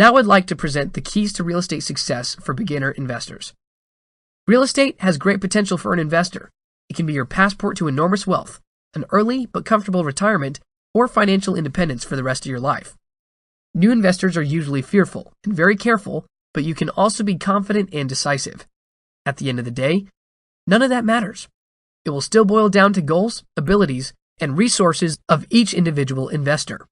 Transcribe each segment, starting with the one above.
Now I'd like to present the keys to real estate success for beginner investors. Real estate has great potential for an investor. It can be your passport to enormous wealth, an early but comfortable retirement, or financial independence for the rest of your life. New investors are usually fearful and very careful, but you can also be confident and decisive. At the end of the day, none of that matters. It will still boil down to goals, abilities, and resources of each individual investor.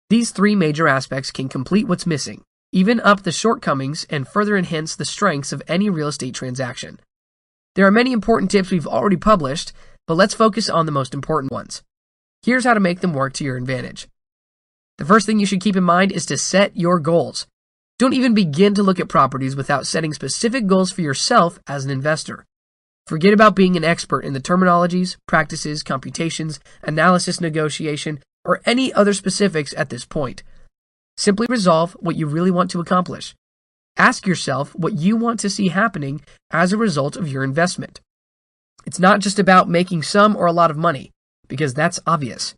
These three major aspects can complete what's missing, even up the shortcomings, and further enhance the strengths of any real estate transaction. There are many important tips we've already published, but let's focus on the most important ones. Here's how to make them work to your advantage. The first thing you should keep in mind is to set your goals. Don't even begin to look at properties without setting specific goals for yourself as an investor. Forget about being an expert in the terminologies, practices, computations, analysis, negotiation, or any other specifics at this point. Simply resolve what you really want to accomplish. Ask yourself what you want to see happening as a result of your investment. It's not just about making some or a lot of money, because that's obvious.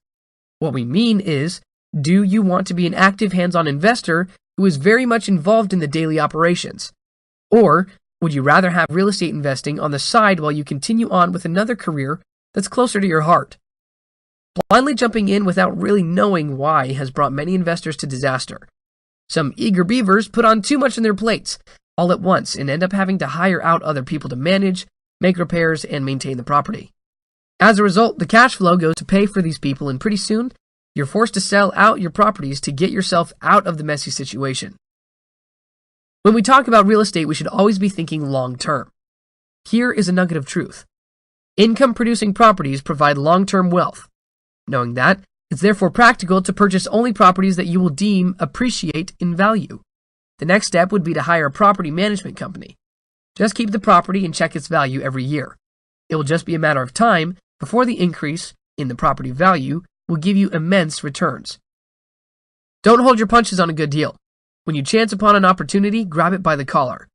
What we mean is, do you want to be an active hands-on investor who is very much involved in the daily operations? Or would you rather have real estate investing on the side while you continue on with another career that's closer to your heart? Blindly jumping in without really knowing why has brought many investors to disaster. Some eager beavers put on too much on their plates all at once and end up having to hire out other people to manage, make repairs, and maintain the property. As a result, the cash flow goes to pay for these people, and pretty soon, you're forced to sell out your properties to get yourself out of the messy situation. When we talk about real estate, we should always be thinking long-term. Here is a nugget of truth. Income-producing properties provide long-term wealth. Knowing that, it's therefore practical to purchase only properties that you will deem appreciate in value. The next step would be to hire a property management company. Just keep the property and check its value every year. It will just be a matter of time before the increase in the property value will give you immense returns. Don't hold your punches on a good deal. When you chance upon an opportunity, grab it by the collar.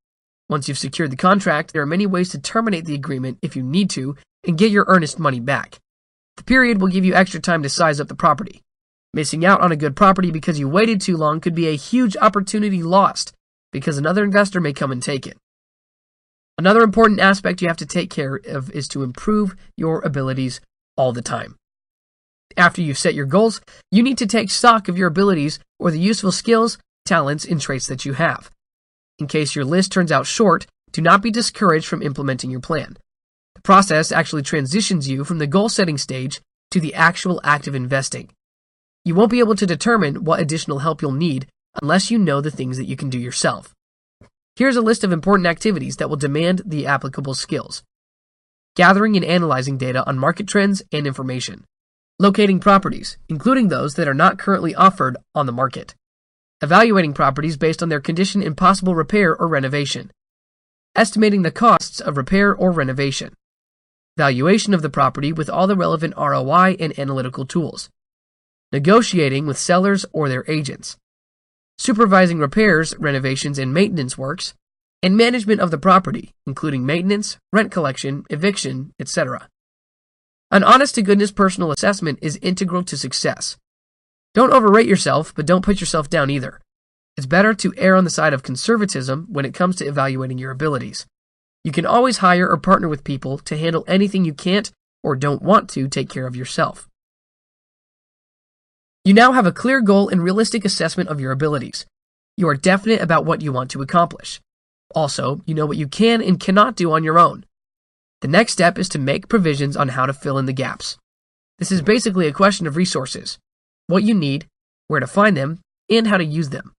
Once you've secured the contract, there are many ways to terminate the agreement if you need to and get your earnest money back. The period will give you extra time to size up the property. Missing out on a good property because you waited too long could be a huge opportunity lost because another investor may come and take it. Another important aspect you have to take care of is to improve your abilities all the time. After you've set your goals, you need to take stock of your abilities or the useful skills, talents, and traits that you have. In case your list turns out short, do not be discouraged from implementing your plan. The process actually transitions you from the goal-setting stage to the actual act of investing. You won't be able to determine what additional help you'll need unless you know the things that you can do yourself. Here's a list of important activities that will demand the applicable skills. Gathering and analyzing data on market trends and information. Locating properties, including those that are not currently offered on the market. Evaluating properties based on their condition and possible repair or renovation. Estimating the costs of repair or renovation. Valuation of the property with all the relevant ROI and analytical tools. Negotiating with sellers or their agents. Supervising repairs, renovations, and maintenance works, and management of the property, including maintenance, rent collection, eviction, etc. An honest-to-goodness personal assessment is integral to success. Don't overrate yourself, but don't put yourself down either. It's better to err on the side of conservatism when it comes to evaluating your abilities. You can always hire or partner with people to handle anything you can't or don't want to take care of yourself. You now have a clear goal and realistic assessment of your abilities. You are definite about what you want to accomplish. Also, you know what you can and cannot do on your own. The next step is to make provisions on how to fill in the gaps. This is basically a question of resources, what you need, where to find them, and how to use them.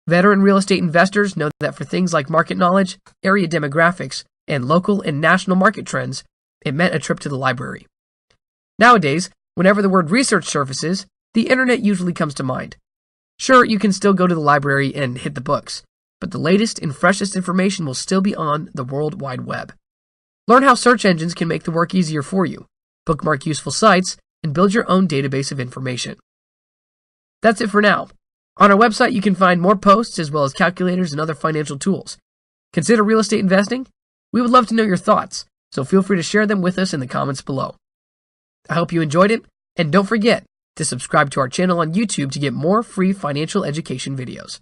Veteran real estate investors know that for things like market knowledge, area demographics, and local and national market trends, it meant a trip to the library. Nowadays, whenever the word research surfaces, the internet usually comes to mind. Sure, you can still go to the library and hit the books, but the latest and freshest information will still be on the World Wide Web. Learn how search engines can make the work easier for you, bookmark useful sites, and build your own database of information. That's it for now. On our website, you can find more posts as well as calculators and other financial tools. Consider real estate investing? We would love to know your thoughts, so feel free to share them with us in the comments below. I hope you enjoyed it, and don't forget to subscribe to our channel on YouTube to get more free financial education videos.